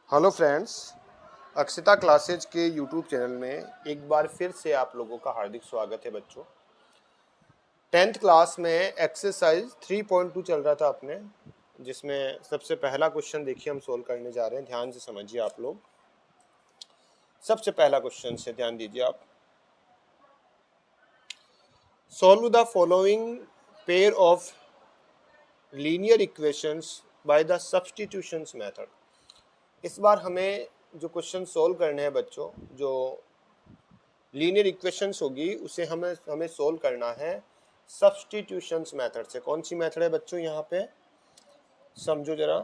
Hello friends, Akshita classes के YouTube channel में एक बार फिर से आप लोगों का हार्दिक स्वागत है बच्चों। 10th क्लास में एक्सरसाइज 3.2 चल रहा था अपने, जिसमें सबसे पहला क्वेश्चन देखिए हम सोल्व करने जा रहे हैं। ध्यान से समझिए आप लोग। सबसे पहला क्वेश्चन से ध्यान दीजिए आप। Solve the following pair of linear equations by the substitutions method. इस बार हमें जो क्वेश्चन सोल्व करने हैं बच्चों, जो लीनियर इक्वेशंस होगी उसे हमें सोल्व करना है सब्स्टिट्यूशंस मेथड से। कौन सी मेथड है बच्चों यहाँ पे, समझो जरा।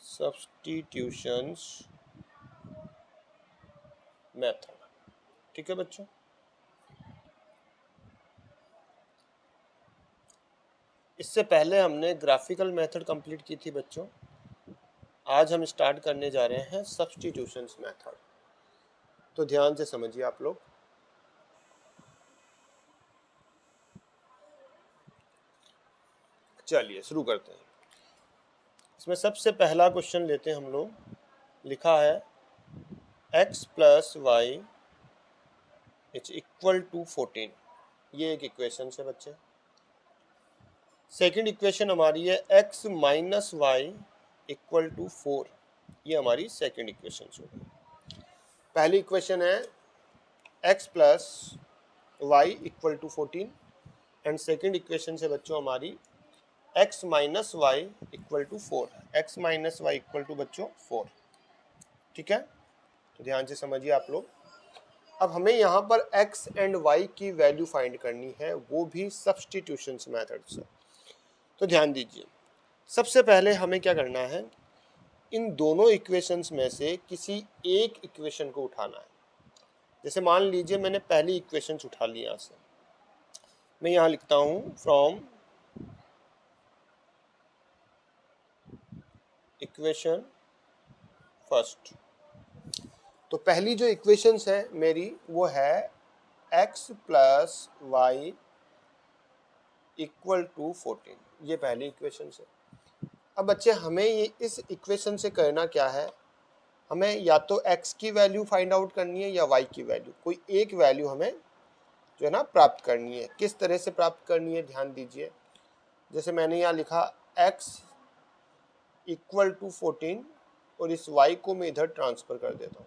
सब्स्टिट्यूशंस मेथड, ठीक है बच्चों। इससे पहले हमने ग्राफिकल मेथड कंप्लीट की थी बच्चों। आज हम स्टार्ट करने जा रहे हैं सब्स्टिट्यूशंस मेथड। तो ध्यान से समझिए आप लोग। चलिए शुरू करते हैं। इसमें सबसे पहला क्वेश्चन लेते हैं हम लोग। लिखा है x plus y is equal to 14। ये एक इक्वेशन है बच्चे। सेकंड इक्वेशन हमारी है x minus y equal to 4। ये हमारी सेकंड इक्वेशन होगी। पहली इक्वेशन है x plus y equal to 14 and second equation से बच्चों हमारी x minus y equal to 4। x minus y equal to बच्चों 4, ठीक है। तो ध्यान से समझिए आप लोग। अब हमें यहाँ पर x एंड y की वैल्यू फाइंड करनी है, वो भी सब्स्टिट्यूशंस मेथड से। तो ध्यान दीजिए, सबसे पहले हमें क्या करना है, इन दोनों इक्वेशंस में से किसी एक इक्वेशन को उठाना है। जैसे मान लीजिए मैंने पहली इक्वेशन उठा ली। यहाँ से मैं यहाँ लिखता हूँ फ्रॉम इक्वेशन फर्स्ट। तो पहली जो इक्वेशंस है मेरी वो है x plus y equal to 14। ये पहली इक्वेशन है। अब बच्चे हमें ये इस इक्वेशन से करना क्या है, हमें या तो x की वैल्यू फाइंड आउट करनी है या y की वैल्यू, कोई एक वैल्यू हमें जो है ना प्राप्त करनी है। किस तरह से प्राप्त करनी है ध्यान दीजिए। जैसे मैंने यहाँ लिखा x इक्वल टू 14 और इस y को मैं इधर ट्रांसफर कर देता हूँ।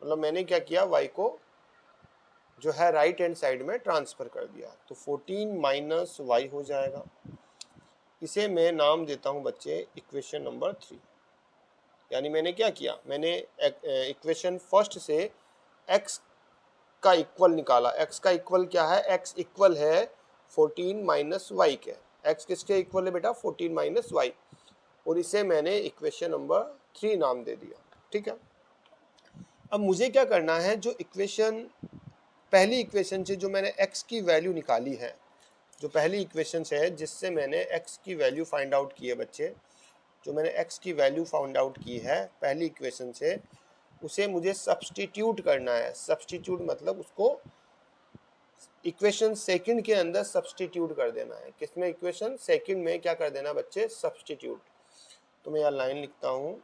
मतलब मैंने क्या किया, y को जो है राइट हैंड साइड में ट्रांसफर कर दिया। तो 14 माइनस वाई हो जाएगा। इसे मैं नाम देता हूं बच्चे इक्वेशन नंबर 3। यानी मैंने क्या किया, मैंने इक्वेशन फर्स्ट से x का इक्वल निकाला। x का इक्वल क्या है, x इक्वल है 14 माइनस वाई के। x किसके इक्वल है बेटा, 14 माइनस वाई। और इसे मैंने इक्वेशन नंबर 3 नाम दे दिया, ठीक है। अब मुझे क्या करना है, जो इक्वेशन पहली इक्वेशन से जो मैंने x की वैल्यू निकाली है, जो पहली इक्वेशन से है जिससे मैंने x की वैल्यू फाइंड आउट की है बच्चे, जो मैंने x की वैल्यू फाइंड आउट की है पहली इक्वेशन से, उसे मुझे सब्स्टिट्यूट करना है। सब्स्टिट्यूट मतलब उसको इक्वेशन सेकंड के अंदर सब्स्टिट्यूट कर देना है। किसमें, इक्वेशन सेकंड में क्या कर देना बच्चे, सब्स्टिट्यूट। तो मैं यहाँ लाइन लिखता हूँ,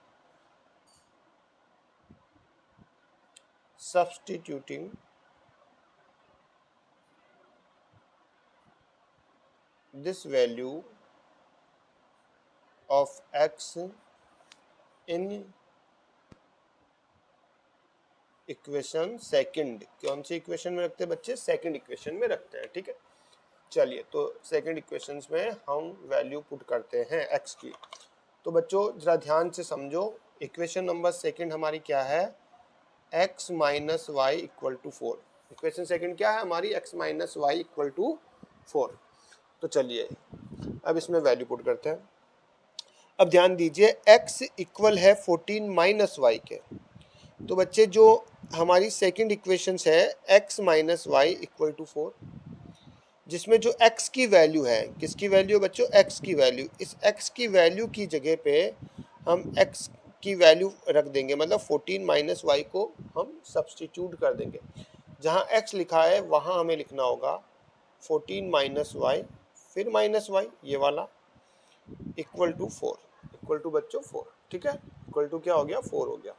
substituting this value of x in equation second. कौन सी इक्वेशन में रखते हैं बच्चे, सेकंड इक्वेशन में रखते हैं, ठीक है। चलिए, तो सेकंड इक्वेशन में हम वैल्यू पुट करते हैं x की। तो बच्चों जरा ध्यान से समझो, इक्वेशन नंबर सेकंड हमारी क्या है, x minus y equal to 4। Equation second क्या है हमारी, x minus y equal to 4। तो चलिए अब इसमें वैल्यू पुट करते हैं। अब ध्यान दीजिए, x इक्वल है 14 माइनस वाई के। तो बच्चे जो हमारी सेकंड इक्वेशन है x minus y equal to 4, जिसमें जो x की वैल्यू है, किसकी वैल्यू है बच्चों, x की वैल्यू। इस x की वैल्यू की जगह पे हम x की वैल्यू रख देंगे, मतलब 14 माइनस वाई को हम सब्स्टिट्यूट कर देंगे। जहाँ x लिखा है वहाँ हमें लिखना होगा 14 माइनस वाई फिर माइनस वाई, ये वाला, इक्वल टू 4। इक्वल टू बच्चों 4, ठीक है, इक्वल टू क्या हो गया 4 हो गया।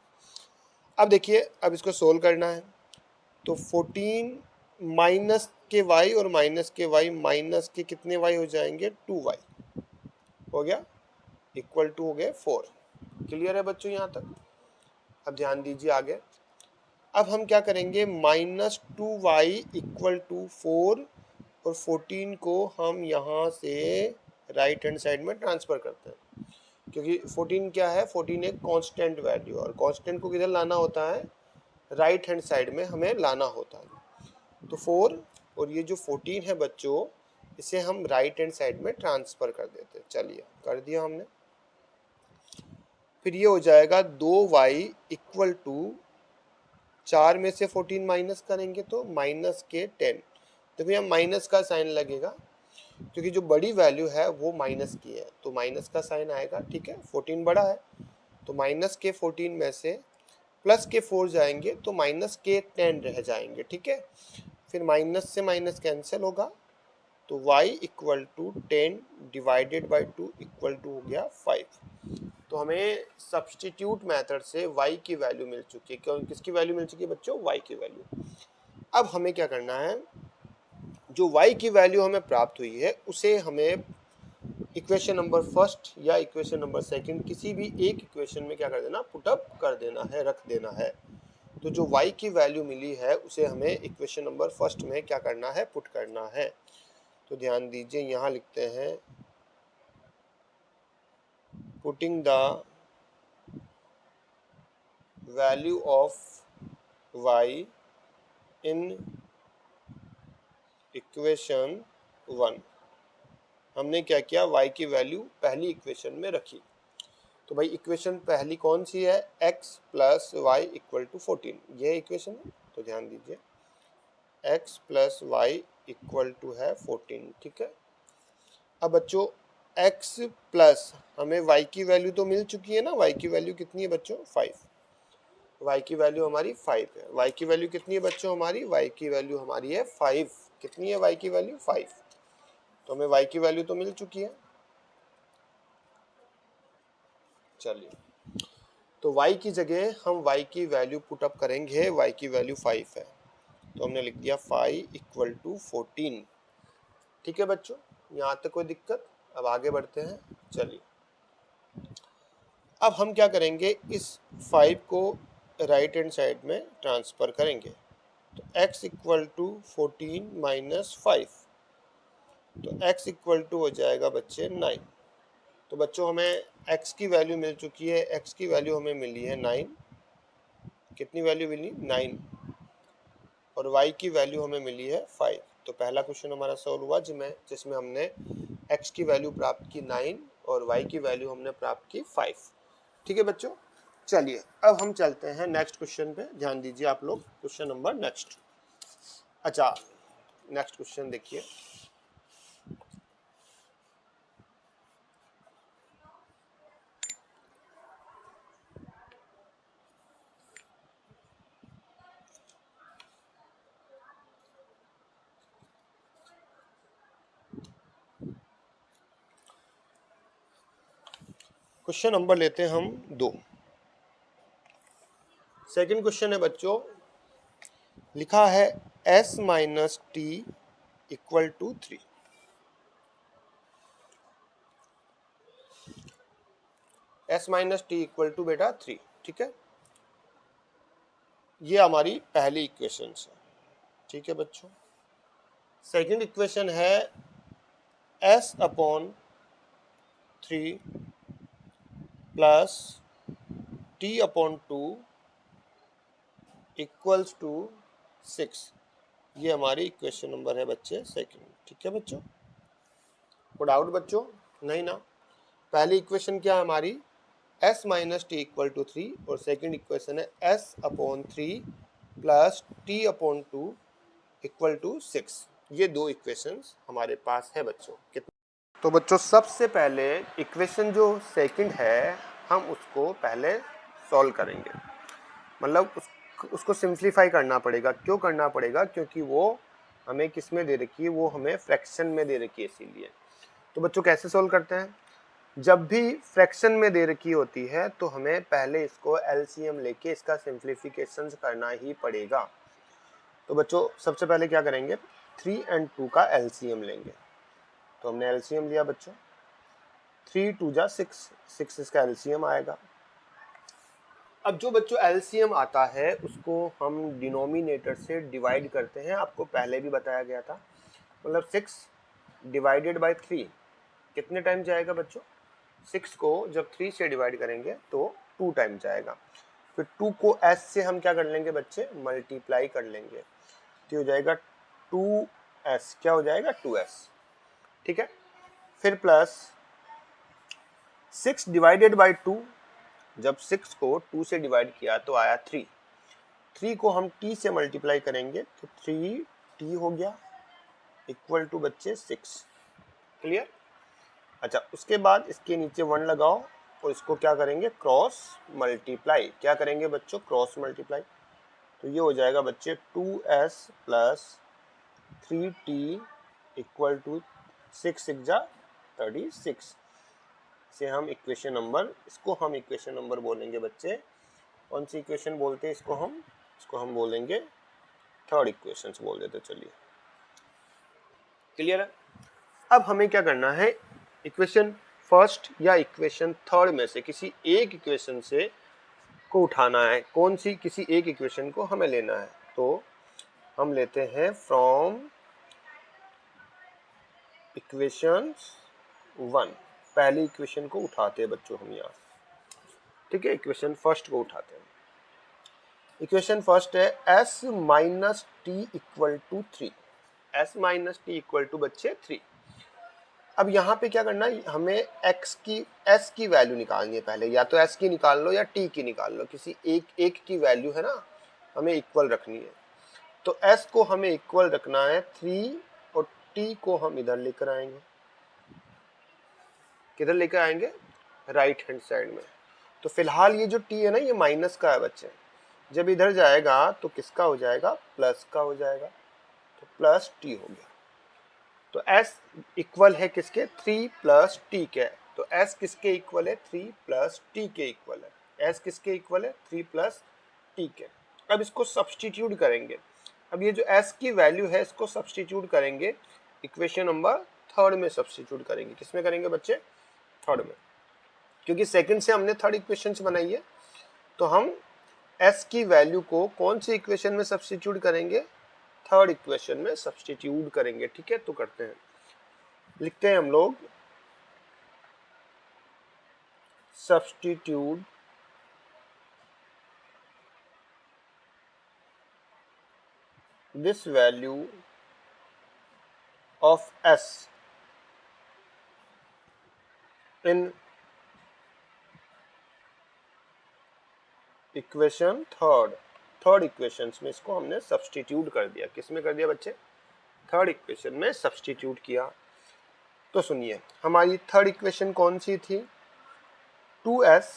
अब देखिए, अब इसको सोल्व करना है, तो 14 माइनस के वाई और माइनस के वाई, माइनस के कितने वाई हो जाएंगे 2y हो गया, इक्वल टू हो गए 4। क्लियर है बच्चों यहाँ तक? अब ध्यान दीजिए आगे। अब हम क्या करेंगे, -2y इक्वल टू 4 और 14 को हम यहाँ से राइट हैंड साइड में ट्रांसफर करते हैं, क्योंकि 14 क्या है, 14 एक कांस्टेंट वैल्यू, और कांस्टेंट को किधर लाना होता है, राइट हैंड साइड में हमें लाना होता है। तो 4 और ये जो 14 है बच्चों, इसे हम राइट हैंड साइड में ट्रांसफर कर देते हैं। चलिए कर दिया हमने। फिर ये हो जाएगा 2y इक्वल टू 4 में से 14 माइनस करेंगे तो माइनस के 10। तो भैया माइनस का साइन लगेगा, क्योंकि जो बड़ी वैल्यू है वो माइनस की है, तो माइनस का साइन आएगा, ठीक है। 14 बड़ा है, तो माइनस के 14 में से प्लस के 4 जाएंगे तो माइनस के 10 रह जाएंगे, ठीक है। फिर माइनस से माइनस कैंसिल होगा, तो y equal to 10 divided by 2 equal to हो गया 5। तो हमें सब्सटीट्यूट मेथड से y की वैल्यू मिल चुकी है। क्यों, किसकी वैल्यू मिल चुकी है बच्चों, y की वैल्यू। अब हमें क्या करना है, जो y की वैल्यू हमें प्राप्त हुई है उसे हमें इक्वेशन नंबर फर्स्ट या इक्वेशन नंबर सेकंड, किसी भी एक इक्वेशन में क्या कर देना, पुट अप कर देना है, रख देना है। तो जो y की वैल्यू मिली है उसे हमें इक्वेशन नंबर फर्स्ट में क्या करना है, पुट करना है। तो ध्यान दीजिए, यहाँ लिखते हैं putting the value of y in equation 1। हमने क्या किया, y की वैल्यू पहली इक्वेशन में रखी। तो भाई इक्वेशन पहली कौन सी है, x plus y equal to 14, ये इक्वेशन है। तो ध्यान दीजिए, x plus y equal to है 14, ठीक है। अब बच्चों x प्लस, हमें y की वैल्यू तो मिल चुकी है ना, y की वैल्यू कितनी है बच्चों, 5। y की वैल्यू हमारी 5 है। y की वैल्यू कितनी है बच्चों हमारी, y की वैल्यू हमारी है 5। कितनी है y की वैल्यू, 5। तो हमें y की वैल्यू तो मिल चुकी है। चलिए, तो y की जगह हम y की वैल्यू पुट अप करेंगे, y की वैल्यू 5 है, तो हमने लिख दिया 5 इक्वल टू 14, ठीक है बच्चों, यहाँ तक कोई दिक्कत? अब आगे बढ़ते हैं। चलिए, अब हम क्या करेंगे, इस 5 को राइट हैंड साइड में ट्रांसफर करेंगे। तो x इक्वल टू 14 माइनस 5, तो x इक्वल टू हो जाएगा बच्चे 9। तो बच्चों हमें x की वैल्यू मिल चुकी है, x की वैल्यू हमें मिली है 9। कितनी वैल्यू मिली, 9, और y की वैल्यू हमें मिली है 5। तो पहला क्वेश्चन हमारा सॉल्व हुआ, जिसमें हमने x की वैल्यू प्राप्त की 9 और y की वैल्यू हमने प्राप्त की 5, ठीक है बच्चों। चलिए, अब हम चलते हैं नेक्स्ट क्वेश्चन पे। ध्यान दीजिए आप लोग, क्वेश्चन नंबर नेक्स्ट। अच्छा, नेक्स्ट क्वेश्चन देखिए, क्वेश्चन नंबर लेते हैं हम 2। सेकंड क्वेश्चन है बच्चों, लिखा है s minus t equal to 3। s minus t equal to बेटा 3, ठीक है। ये हमारी पहली इक्वेशन है, ठीक है बच्चों। सेकंड इक्वेशन है s upon 3 plus t upon 2 equals to 6। ये हमारी इक्वेशन नंबर है बच्चे सेकंड, ठीक है बच्चों। कोई डाउट बच्चों, नहीं ना? पहली इक्वेशन क्या है हमारी, s minus t equal to 3, और सेकंड इक्वेशन है s upon 3 plus t upon 2 equal to 6। ये दो इक्वेशंस हमारे पास है बच्चों। तो बच्चों सबसे पहले इक्वेशन जो सेकंड है, हम उसको पहले सॉल्व करेंगे, मतलब उसको सिंप्लीफाई करना पड़ेगा। क्यों करना पड़ेगा, क्योंकि वो हमें किस में दे रखी है, वो हमें फ्रैक्शन में दे रखी है, इसीलिए। तो बच्चों कैसे सॉल्व करते हैं, जब भी फ्रैक्शन में दे रखी होती है तो हमें पहले इसको एलसीएम लेके इसका सिंप्लीफिकेशन करना ही पड़ेगा। तो बच्चों सबसे पहले क्या करेंगे, 3 और 2 का एलसीएम लेंगे। तो हमने एलसीएम लिया बच्चों, 3 2 जा 6, 6 इसका एलसीएम आएगा। अब जो बच्चों एलसीएम आता है उसको हम डिनोमिनेटर से डिवाइड करते हैं, आपको पहले भी बताया गया था। मतलब 6 डिवाइडेड बाय 3 कितने टाइम जाएगा बच्चों, 6 को जब 3 से डिवाइड करेंगे तो 2 टाइम जाएगा। फिर 2 को s से हम क्या कर लेंगे बच्चे, मल्टीप्लाई कर लेंगे, तो हो जाएगा 2s, क्या हो जाएगा 2s, ठीक है। फिर प्लस 6 डिवाइडेड बाय 2, जब 6 को 2 से डिवाइड किया तो आया 3, 3 को हम t से मल्टीप्लाई करेंगे तो 3t हो गया, इक्वल टू बच्चे 6। क्लियर। अच्छा, उसके बाद इसके नीचे 1 लगाओ और इसको क्या करेंगे, क्रॉस मल्टीप्लाई। क्या करेंगे बच्चों, क्रॉस मल्टीप्लाई। तो ये हो जाएगा बच्चे 2s plus 3t equal to 6 6 जा 36। से हम इक्वेशन नंबर, इसको हम इक्वेशन नंबर बोलेंगे बच्चे, कौन सी इक्वेशन बोलते हैं इसको हम बोलेंगे थर्ड इक्वेशन बोल देते। चलिए क्लियर है। अब हमें क्या करना है, इक्वेशन फर्स्ट या इक्वेशन थर्ड में से किसी एक इक्वेशन से को उठाना है। कौन सी, किसी एक इक्वेशन को हमें लेना है। तो हम लेते हैं फ्रॉम इक्वेशन 1, पहली इक्वेशन को उठाते हैं बच्चों हम यहाँ, ठीक है। इक्वेशन फर्स्ट को उठाते हैं। इक्वेशन फर्स्ट है s minus t equal to 3, s minus t equal to बच्चे 3। अब यहाँ पे क्या करना है, हमें s की वैल्यू निकालनी है पहले, या तो s की निकाल लो या t की निकाल लो, किसी एक की वैल्यू है ना हमें इक्वल रखनी है। तो s को हमें इक्वल रखना है 3 और t को हम इधर लेकर आएंगे। किधर लेकर आएंगे, राइट हैंड साइड में। तो फिलहाल ये जो t है ना ये माइनस का है बच्चे, जब इधर जाएगा तो किसका हो जाएगा, प्लस का हो जाएगा, तो प्लस t हो गया। तो s इक्वल है किसके, 3 प्लस टी के। तो s किसके इक्वल है, 3 प्लस टी के इक्वल है। s किसके इक्वल है, 3 प्लस टी के। अब इसको सब्सटीट्यूट करेंगे। अब ये जो s की वैल्यू है इसको सब्सटीट्यूट करेंगे इक्वेशन नंबर थर्ड में, सब्सटीट्यूट करेंगे। किसमें करेंगे बच्चे, थर्ड में, क्योंकि सेकंड से हमने थर्ड इक्वेशन बनाई है। तो हम s की वैल्यू को कौन सी इक्वेशन में सब्सटीट्यूट करेंगे, थर्ड इक्वेशन में सब्सटीट्यूट करेंगे, ठीक है। तो करते हैं, लिखते हैं हम लोग substitute this value of s in equation third equation में इसको हमने सब्सटीट्यूट कर दिया। किस में कर दिया बच्चे, थर्ड इक्वेशन में सब्सटीट्यूट किया। तो सुनिए हमारी थर्ड इक्वेशन कौन सी थी, 2s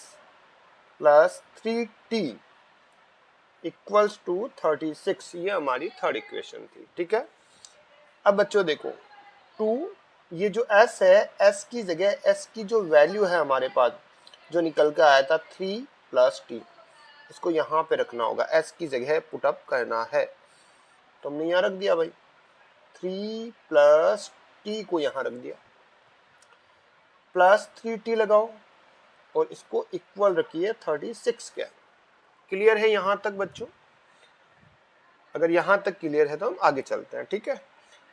plus 3t equals to 36, ये हमारी थर्ड इक्वेशन थी, ठीक है। अब बच्चों देखो 2, ये जो s है, s की जगह s की जो वैल्यू है हमारे पास जो निकल कर आया था 3 प्लस टी, इसको यहाँ पे रखना होगा, s की जगह पुटअप करना है। तो हमने यहाँ रख दिया भाई, 3 प्लस टी को यहाँ रख दिया, प्लस 3t लगाओ और इसको इक्वल रखिए 36 के। क्लियर है यहाँ तक बच्चों, अगर यहाँ तक क्लियर है तो हम आगे चलते हैं, ठीक है।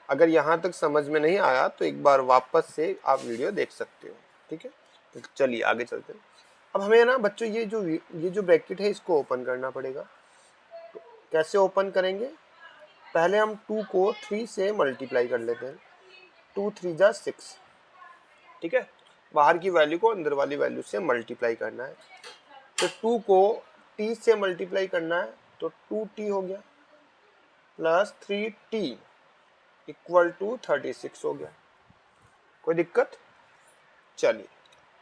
अगर यहाँ तक समझ में नहीं आया तो एक बार वापस से आप वीडियो देख सकते हो, ठीक है। तो चलिए आगे चलते हैं। अब हमें ना बच्चों ये जो ब्रैकेट है इसको ओपन करना पड़ेगा। तो कैसे ओपन करेंगे, पहले हम 2 को 3 से मल्टीप्लाई कर लेते हैं, 2 3 जा 6, ठीक है। बाहर की वैल्यू को अंदर वाली वैल्यू से मल्टीप्लाई करना है। तो 2 को t से मल्टीप्लाई करना है तो 2t हो गया, प्लस 3t इक्वल टू 36 हो गया। कोई दिक्कत, चलिए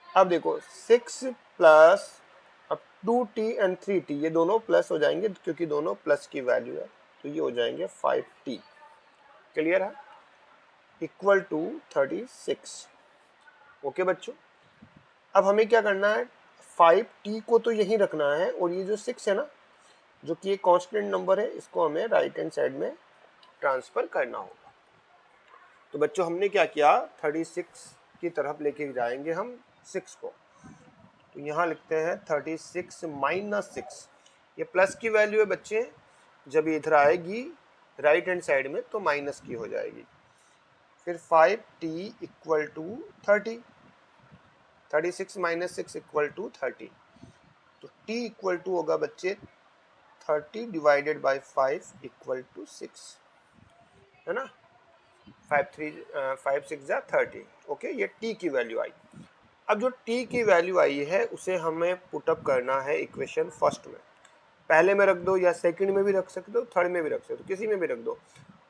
अब देखो 6 प्लस, अब 2t एंड 3t ये दोनों प्लस हो जाएंगे क्योंकि दोनों प्लस की वैल्यू है, तो ये हो जाएंगे 5t। क्लियर है, इक्वल टू 36। ओके बच्चों, अब हमें क्या करना है, 5t को तो यहीं रखना है, और ये जो 6 है ना, जो कि एक कांस्टेंट नंबर है, इसको हमें राइट हैंड साइड में ट्रांसफर करना होगा। तो बच्चों हमने क्या किया, 36 की तरफ लेके जाएंगे हम 6 को। तो यहाँ लिखते हैं 36 माइनस 6, ये प्लस की वैल्यू है बच्चे, जब ये इधर आएगी राइट हैंड साइड में तो माइनस की हो जाएगी। फिर 5t equal to 30, 36 minus 6 equal to 30, तो t इक्वल टू होगा बच्चे 30 डिवाइडेड बाई 5 इक्वल टू 6, है ना, 5 6 जा 30। ओके, ये t की वैल्यू आई। अब जो t की वैल्यू आई है उसे हमें पुटअप करना है इक्वेशन फर्स्ट में। पहले में रख दो या सेकंड में भी रख सकते हो, थर्ड में भी रख सकते हो, किसी में भी रख दो।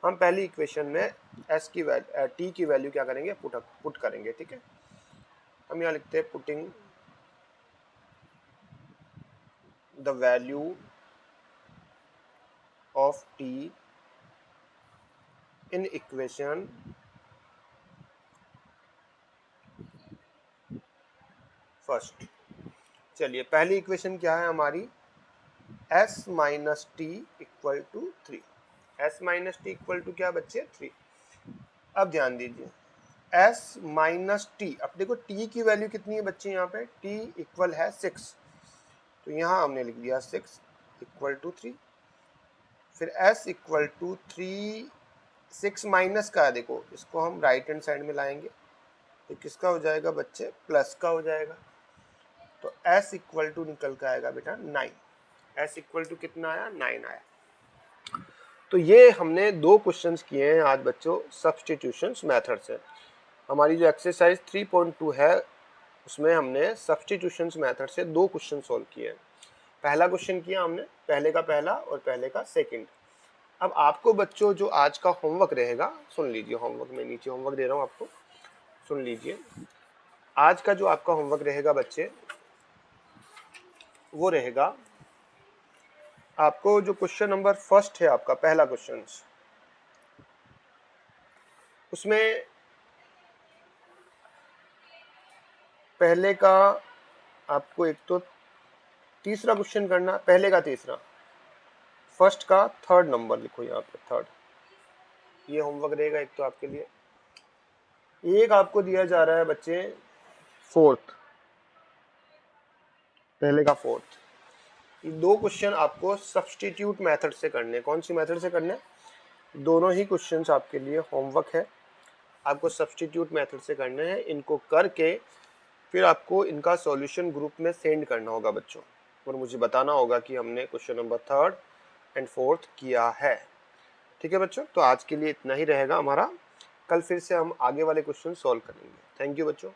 हम पहली इक्वेशन में s की वैल्यू t की वैल्यू क्या करेंगे, पुट करेंगे। ठीक है, हम यहाँ लिखते हैं putting the value of t in equation first. चलिए पहली इक्वेशन क्या है हमारी, s minus t equal to 3। s minus t equal to क्या बच्चे, 3। अब ध्यान दीजिए, s माइनस टी, अब देखो t की वैल्यू कितनी है बच्चे, यहाँ पे t इक्वल है 6, तो यहाँ हमने लिख दिया 6 इक्वल टू 3। फिर s इक्वल टू 3, 6 माइनस का है, देखो इसको हम राइट हैंड साइड में लाएंगे तो किसका हो जाएगा बच्चे, प्लस का हो जाएगा। तो s इक्वल टू निकल के आएगा बेटा 9, s इक्वल टू कितना आया, 9 आया। तो ये हमने दो क्वेश्चंस किए हैं आज बच्चों सब्स्टिट्यूशंस मेथड से। हमारी जो एक्सरसाइज 3.2 है उसमें हमने सब्स्टिट्यूशंस मेथड से दो क्वेश्चन सॉल्व किए हैं। पहला क्वेश्चन किया हमने, पहले का पहला और पहले का सेकंड। अब आपको बच्चों जो आज का होमवर्क रहेगा, सुन लीजिए, होमवर्क में नीचे होमवर्क दे रहा हूँ आपको, सुन लीजिए। आज का जो आपका होमवर्क रहेगा बच्चे, वो रहेगा आपको जो क्वेश्चन नंबर फर्स्ट है, आपका पहला क्वेश्चन, उसमें पहले का आपको एक तो तीसरा क्वेश्चन करना, पहले का तीसरा, फर्स्ट का थर्ड नंबर लिखो यहाँ पे, थर्ड। ये होमवर्क रहेगा एक तो आपके लिए। एक आपको दिया जा रहा है बच्चे फोर्थ, पहले का फोर्थ। ये दो क्वेश्चन आपको सब्स्टिट्यूट मेथड से करने। कौन सी मेथड से करने, दोनों ही क्वेश्चंस आपके लिए होमवर्क है, आपको सब्स्टिट्यूट मेथड से करने हैं। इनको करके फिर आपको इनका सॉल्यूशन ग्रुप में सेंड करना होगा बच्चों, और मुझे बताना होगा कि हमने question number third and fourth किया है। ठीक है बच्चों, तो आज के लिए इतना ही रहेगा हमारा, कल फिर से हम आगे वाले क्वेश्चन सॉल्व करेंगे। थैंक यू बच्चों।